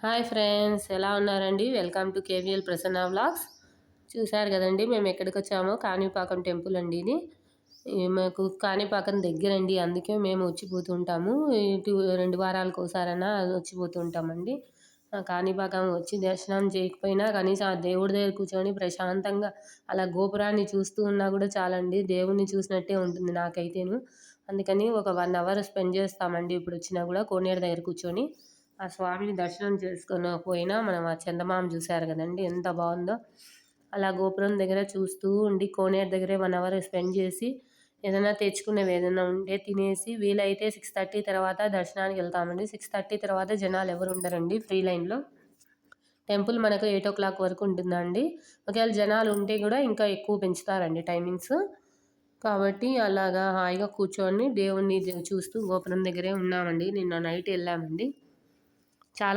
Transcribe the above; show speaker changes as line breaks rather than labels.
Hi friends, ఎలా ఉన్నారండి? Welcome to KVL Prasanna vlogs. చూశారు కదండి మేము ఎక్కడికి వచ్చామో. కాణిపాకం టెంపుల్ అండి ఇది. మాకు కాణిపాకం దగ్గరండి, అందుకే మేము వచ్చిపోతుంటాము. ఇటు 2 వారాలకు ఒకసారైనా వచ్చిపోతుంటామండి. కాణిపాకం వచ్చి దర్శనం చేయకపోయినా కనీసం ఆ దేవుడి దగ్గర కూర్చొని ప్రశాంతంగా అలా గోపురాన్ని చూస్తూ ఉన్నా కూడా చాలండి, దేవుణ్ణి చూసినట్టే ఉంటుంది నాకైతేను. అందుకని ఒక 1 అవర్ స్పెండ్ చేస్తామండి ఇప్పుడు వచ్చినా కూడా. కోనేరు దగ్గర కూర్చొని ఆ స్వామిని దర్శనం చేసుకొని పోయినా మనం ఆ చందమామ చూశారు కదండి, ఎంత బాగుందో. అలా గోపురం దగ్గర చూస్తూ ఉండి కోనేరు దగ్గరే 1 అవర్ స్పెండ్ చేసి ఏదైనా తెచ్చుకునేవి ఏదైనా ఉంటే తినేసి వీలైతే 6:30 తర్వాత దర్శనానికి వెళ్తామండి. 6:30 తర్వాత జనాలు ఎవరు ఉండరండి ఫ్రీ లైన్లో. టెంపుల్ మనకు 8 o'clock వరకు ఉంటుందండి. ఒకవేళ జనాలు ఉంటే కూడా ఇంకా ఎక్కువ పెంచుతారండి టైమింగ్స్. కాబట్టి అలాగా హాయిగా కూర్చొని దేవుణ్ణి చూస్తూ గోపురం దగ్గరే ఉన్నామండి. నిన్న నైట్ వెళ్ళామండి. చాలా